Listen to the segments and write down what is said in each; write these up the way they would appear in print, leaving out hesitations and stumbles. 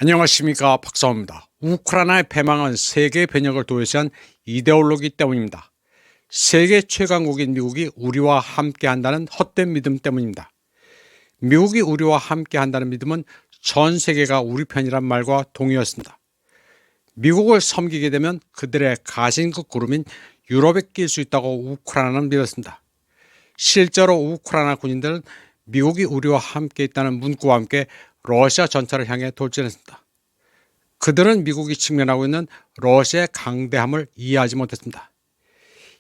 안녕하십니까, 박사호입니다. 우크라이나의 패망은 세계의 변혁을 도외시한 이데올로기 때문입니다. 세계 최강국인 미국이 우리와 함께한다는 헛된 믿음 때문입니다. 미국이 우리와 함께한다는 믿음은 전 세계가 우리 편이란 말과 동의였습니다. 미국을 섬기게 되면 그들의 가신급 구름인 유럽에 낄 수 있다고 우크라이나는 믿었습니다. 실제로 우크라이나 군인들은 미국이 우리와 함께 있다는 문구와 함께 러시아 전차를 향해 돌진했습니다. 그들은 미국이 직면하고 있는 러시아의 강대함을 이해하지 못했습니다.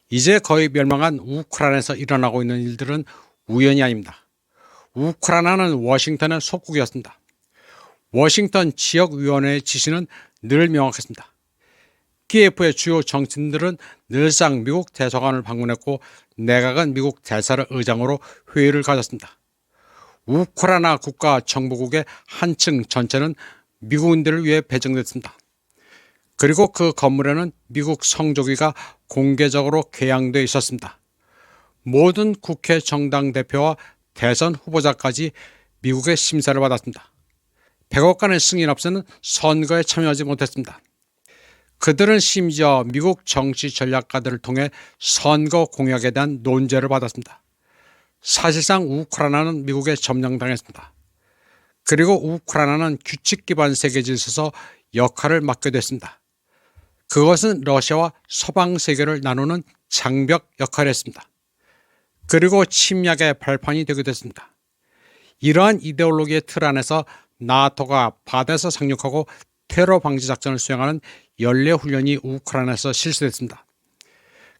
이제 거의 멸망한 우크라이나에서 일어나고 있는 일들은 우연이 아닙니다. 우크라이나는 워싱턴의 속국이었습니다. 워싱턴 지역위원회의 지시는 늘 명확했습니다. 키예프의 주요 정치인들은 늘상 미국 대사관을 방문했고 내각은 미국 대사를 의장으로 회의를 가졌습니다. 우크라이나 국가정보국의 한층 전체는 미국인들을 위해 배정됐습니다. 그리고 그 건물에는 미국 성조기가 공개적으로 개양되어 있었습니다. 모든 국회 정당 대표와 대선 후보자까지 미국의 심사를 받았습니다. 100억간의 승인 없이는 선거에 참여하지 못했습니다. 그들은 심지어 미국 정치 전략가들을 통해 선거 공약에 대한 논제를 받았습니다. 사실상 우크라이나는 미국에 점령당했습니다. 그리고 우크라이나는 규칙 기반 세계 질서에서 역할을 맡게 됐습니다. 그것은 러시아와 서방 세계를 나누는 장벽 역할을 했습니다. 그리고 침략의 발판이 되게 됐습니다. 이러한 이데올로기의 틀 안에서 나토가 바다에서 상륙하고 테러 방지 작전을 수행하는 연례 훈련이 우크라이나에서 실시됐습니다.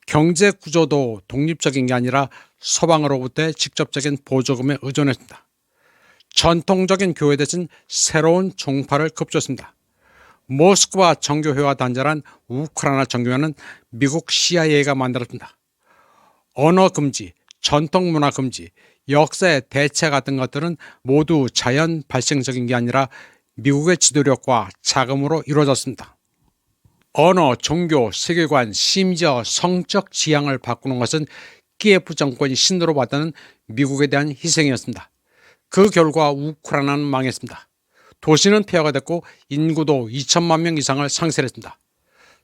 경제 구조도 독립적인 게 아니라 서방으로부터의 직접적인 보조금에 의존했습니다. 전통적인 교회 대신 새로운 종파를 급조했습니다. 모스크바 정교회와 단절한 우크라이나 정교회는 미국 CIA가 만들었습니다. 언어 금지, 전통 문화 금지, 역사의 대체 같은 것들은 모두 자연 발생적인 게 아니라 미국의 지도력과 자금으로 이루어졌습니다. 언어, 종교, 세계관, 심지어 성적 지향을 바꾸는 것은 키예프 정권이 신도로 봤다는 미국에 대한 희생이었습니다. 그 결과 우크라이나는 망했습니다. 도시는 폐허가 됐고 인구도 2천만 명 이상을 상실했습니다.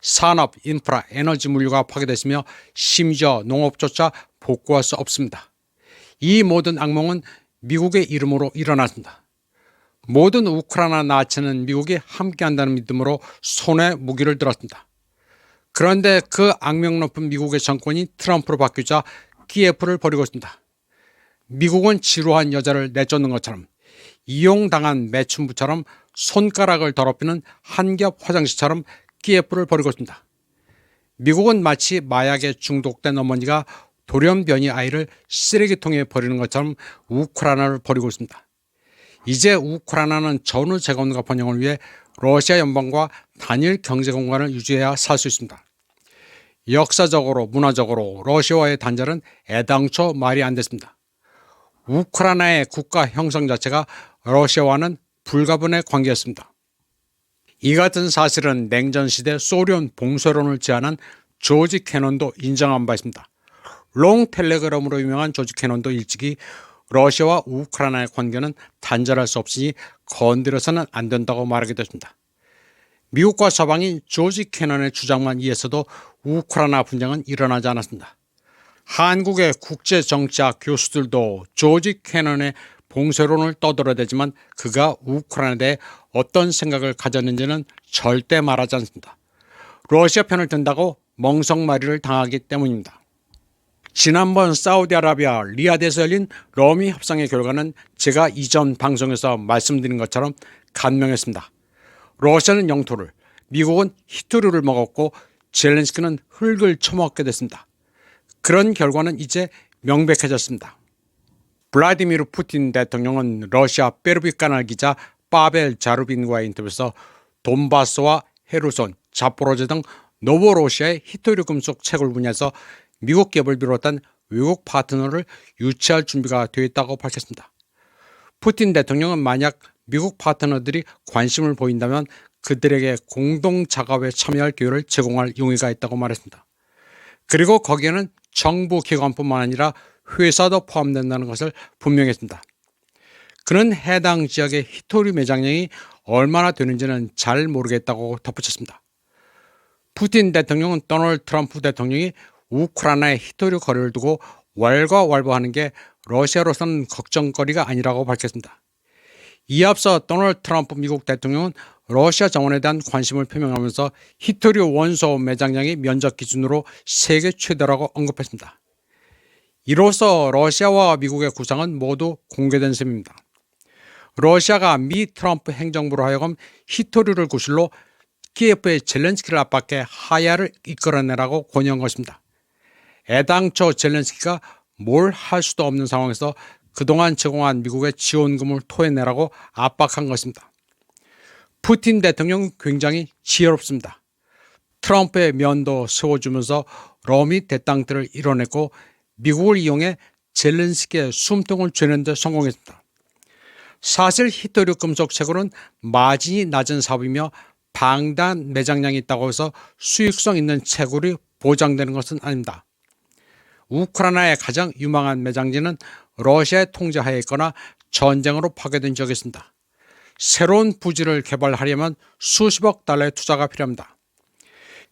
산업, 인프라, 에너지 물류가 파괴됐으며 심지어 농업조차 복구할 수 없습니다. 이 모든 악몽은 미국의 이름으로 일어났습니다. 모든 우크라이나 나치는 미국이 함께한다는 믿음으로 손에 무기를 들었습니다. 그런데 그 악명 높은 미국의 정권이 트럼프로 바뀌자 키예프를 버리고 있습니다. 미국은 지루한 여자를 내쫓는 것처럼 이용당한 매춘부처럼 손가락을 더럽히는 한겹 화장실처럼 키예프를 버리고 있습니다. 미국은 마치 마약에 중독된 어머니가 돌연변이 아이를 쓰레기통에 버리는 것처럼 우크라이나를 버리고 있습니다. 이제 우크라이나는 전후 재건과 번영을 위해 러시아 연방과 단일 경제 공간을 유지해야 살 수 있습니다. 역사적으로 문화적으로 러시아와의 단절은 애당초 말이 안 됐습니다. 우크라이나의 국가 형성 자체가 러시아와는 불가분의 관계였습니다. 이 같은 사실은 냉전시대 소련 봉쇄론을 제안한 조지 캐논도 인정한 바 있습니다. 롱텔레그램으로 유명한 조지 캐논도 일찍이 러시아와 우크라이나의 관계는 단절할 수 없으니 건드려서는 안 된다고 말하기도 했습니다. 미국과 서방이 조지 캐논의 주장만 이해해서도 우크라이나 분쟁은 일어나지 않았습니다. 한국의 국제정치학 교수들도 조지 캐논의 봉쇄론을 떠들어대지만 그가 우크라이나에 대해 어떤 생각을 가졌는지는 절대 말하지 않습니다. 러시아 편을 든다고 멍석마리를 당하기 때문입니다. 지난번 사우디아라비아 리야드에서 열린 러미 협상의 결과는 제가 이전 방송에서 말씀드린 것처럼 간명했습니다. 러시아는 영토를, 미국은 히토류를 먹었고 젤렌스키는 흙을 처먹게 됐습니다. 그런 결과는 이제 명백해졌습니다. 블라디미르 푸틴 대통령은 러시아 베르비카날 기자 파벨 자루빈과의 인터뷰에서 돈바스와 헤르손, 자포로제 등 노보로시아의 히토류 금속 채굴 분야에서 미국 기업을 비롯한 외국 파트너를 유치할 준비가 되어 있다고 밝혔습니다. 푸틴 대통령은 만약 미국 파트너들이 관심을 보인다면 그들에게 공동 작업에 참여할 기회를 제공할 용의가 있다고 말했습니다. 그리고 거기에는 정부 기관뿐만 아니라 회사도 포함된다는 것을 분명히 했습니다. 그는 해당 지역의 히토류 매장량이 얼마나 되는지는 잘 모르겠다고 덧붙였습니다. 푸틴 대통령은 도널드 트럼프 대통령이 우크라이나의 히토류 거래를 두고 왈가왈부하는 게 러시아로서는 걱정거리가 아니라고 밝혔습니다. 이에 앞서 도널드 트럼프 미국 대통령은 러시아 정원에 대한 관심을 표명하면서 히토류 원소 매장량이 면적 기준으로 세계 최대라고 언급했습니다. 이로써 러시아와 미국의 구상은 모두 공개된 셈입니다. 러시아가 미 트럼프 행정부로 하여금 히토류를 구실로 키예프의 젤렌스키를 압박해 하야를 이끌어내라고 권유한 것입니다. 애당초 젤렌스키가 뭘 할 수도 없는 상황에서 그동안 제공한 미국의 지원금을 토해내라고 압박한 것입니다. 푸틴 대통령은 굉장히 지혜롭습니다. 트럼프의 면도 세워주면서 러미 대땅들을 이뤄냈고 미국을 이용해 젤렌스키의 숨통을 죄는 데 성공했습니다. 사실 히토류 금속 채굴은 마진이 낮은 사업이며 방대한 매장량이 있다고 해서 수익성 있는 채굴이 보장되는 것은 아닙니다. 우크라이나의 가장 유망한 매장지는 러시아의 통제하에 있거나 전쟁으로 파괴된 지역이 있습니다. 새로운 부지를 개발하려면 수십억 달러의 투자가 필요합니다.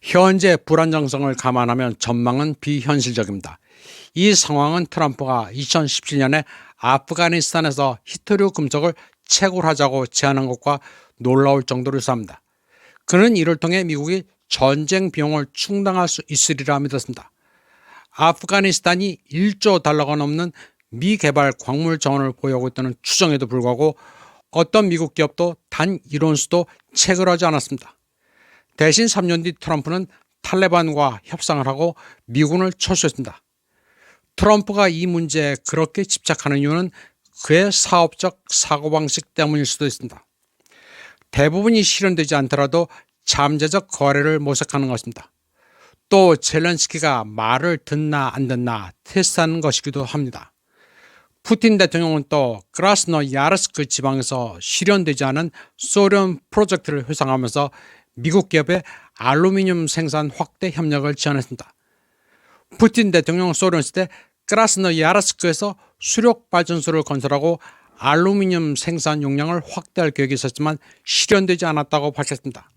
현재 불안정성을 감안하면 전망은 비현실적입니다. 이 상황은 트럼프가 2017년에 아프가니스탄에서 히토류 금속을 채굴하자고 제안한 것과 놀라울 정도로 유사합니다. 그는 이를 통해 미국이 전쟁 비용을 충당할 수 있으리라 믿었습니다. 아프가니스탄이 1조 달러가 넘는 미개발 광물 자원을 보유하고 있다는 추정에도 불구하고 어떤 미국 기업도 단 1온수도 채굴하지 않았습니다. 대신 3년 뒤 트럼프는 탈레반과 협상을 하고 미군을 철수했습니다. 트럼프가 이 문제에 그렇게 집착하는 이유는 그의 사업적 사고방식 때문일 수도 있습니다. 대부분이 실현되지 않더라도 잠재적 거래를 모색하는 것입니다. 또 젤렌스키가 말을 듣나 안 듣나 테스트하는 것이기도 합니다. 푸틴 대통령은 또 크라스노야르스크 지방에서 실현되지 않은 소련 프로젝트를 회상하면서 미국 기업의 알루미늄 생산 확대 협력을 제안했습니다. 푸틴 대통령은 소련 시대 크라스노야르스크에서 수력 발전소를 건설하고 알루미늄 생산 용량을 확대할 계획이 있었지만 실현되지 않았다고 밝혔습니다.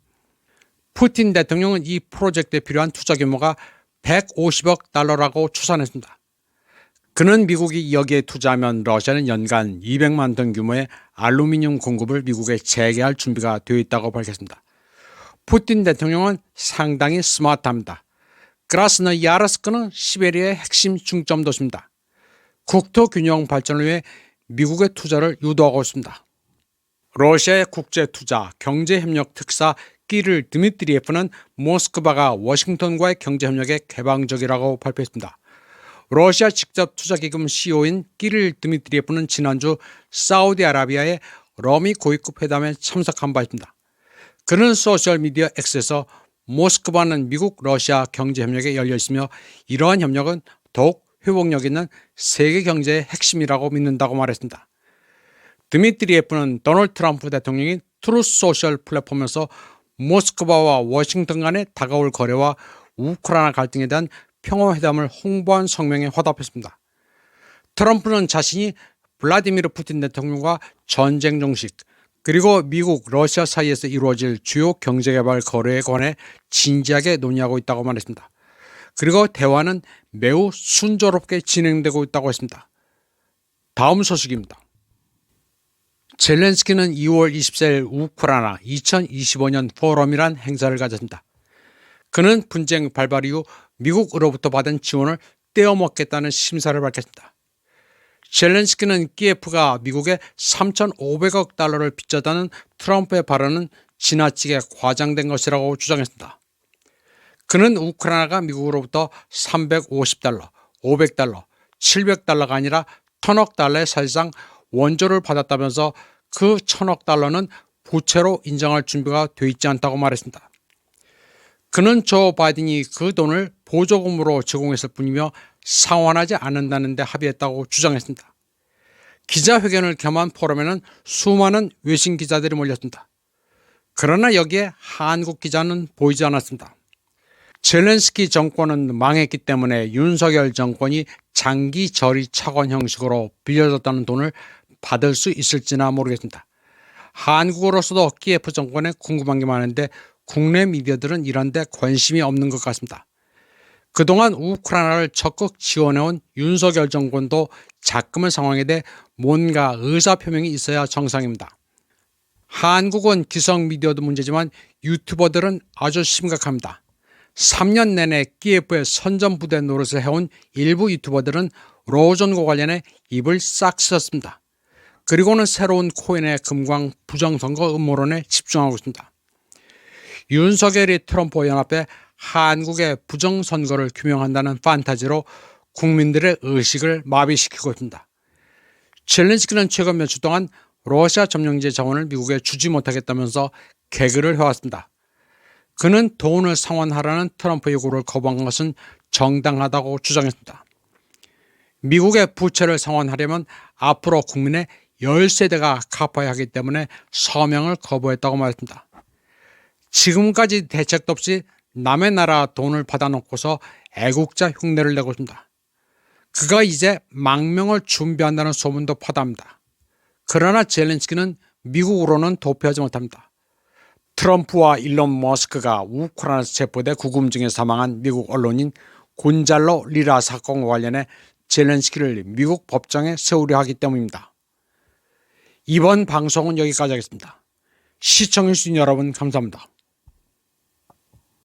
푸틴 대통령은 이 프로젝트에 필요한 투자 규모가 150억 달러라고 추산했습니다. 그는 미국이 여기에 투자하면 러시아는 연간 200만 톤 규모의 알루미늄 공급을 미국에 재개할 준비가 되어 있다고 밝혔습니다. 푸틴 대통령은 상당히 스마트합니다. 크라스노야르스크는 시베리아의 핵심 중점 도시입니다. 국토 균형 발전을 위해 미국의 투자를 유도하고 있습니다. 러시아의 국제투자 경제협력 특사 끼릴 드미트리예프는 모스크바가 워싱턴과의 경제협력에 개방적이라고 발표했습니다. 러시아 직접투자기금 CEO인 끼릴 드미트리예프는 지난주 사우디아라비아의 러미 고위급 회담에 참석한 바 있습니다. 그는 소셜미디어 X에서 모스크바는 미국 러시아 경제협력에 열려있으며 이러한 협력은 더욱 회복력 있는 세계 경제의 핵심이라고 믿는다고 말했습니다. 드미트리예프는 도널드 트럼프 대통령이 트루스 소셜 플랫폼에서 모스크바와 워싱턴 간의 다가올 거래와 우크라이나 갈등에 대한 평화회담을 홍보한 성명에 화답했습니다. 트럼프는 자신이 블라디미르 푸틴 대통령과 전쟁 종식 그리고 미국, 러시아 사이에서 이루어질 주요 경제개발 거래에 관해 진지하게 논의하고 있다고 말했습니다. 그리고 대화는 매우 순조롭게 진행되고 있다고 했습니다. 다음 소식입니다. 젤렌스키는 2월 24일 우크라이나 2025년 포럼이란 행사를 가졌습니다. 그는 분쟁 발발 이후 미국으로부터 받은 지원을 떼어먹겠다는 심사를 밝혔습니다. 젤렌스키는 키예프가 미국에 3,500억 달러를 빚졌다는 트럼프의 발언은 지나치게 과장된 것이라고 주장했습니다. 그는 우크라이나가 미국으로부터 350달러, 500달러, 700달러가 아니라 1,000억 달러의 사실상 원조를 받았다면서 그 1,000억 달러는 부채로 인정할 준비가 돼 있지 않다고 말했습니다. 그는 조 바이든이 그 돈을 보조금으로 제공했을 뿐이며 상환하지 않는다는 데 합의했다고 주장했습니다. 기자회견을 겸한 포럼에는 수많은 외신 기자들이 몰렸습니다. 그러나 여기에 한국 기자는 보이지 않았습니다. 젤렌스키 정권은 망했기 때문에 윤석열 정권이 장기 저리 차관 형식으로 빌려줬다는 돈을 받을 수 있을지나 모르겠습니다. 한국어로서도 키예프 정권에 궁금한 게 많은데 국내 미디어들은 이런 데 관심이 없는 것 같습니다. 그동안 우크라이나를 적극 지원해온 윤석열 정권도 자금의 상황에 대해 뭔가 의사표명이 있어야 정상입니다. 한국은 기성 미디어도 문제지만 유튜버들은 아주 심각합니다. 3년 내내 키예프의 선전부대 노릇을 해온 일부 유튜버들은 로전과 관련해 입을 싹 씻었습니다. 그리고는 새로운 코인의 금광 부정선거 음모론에 집중하고 있습니다. 윤석열이 트럼프와 연합해 한국의 부정선거를 규명한다는 판타지로 국민들의 의식을 마비시키고 있습니다. 젤렌스키는 최근 몇 주 동안 러시아 점령지 자원을 미국에 주지 못하겠다면서 개그를 해왔습니다. 그는 돈을 상환하라는 트럼프 요구를 거부한 것은 정당하다고 주장했습니다. 미국의 부채를 상환하려면 앞으로 국민의 10세대가 갚아야 하기 때문에 서명을 거부했다고 말했습니다. 지금까지 대책도 없이 남의 나라 돈을 받아놓고서 애국자 흉내를 내고 있습니다. 그가 이제 망명을 준비한다는 소문도 퍼답니다. 그러나 젤렌스키는 미국으로는 도피하지 못합니다. 트럼프와 일론 머스크가 우크라이나에서 체포돼 구금중에 사망한 미국 언론인 곤잘로 리라 사건과 관련해 젤렌스키를 미국 법정에 세우려 하기 때문입니다. 이번 방송은 여기까지 하겠습니다. 시청해주신 여러분 감사합니다.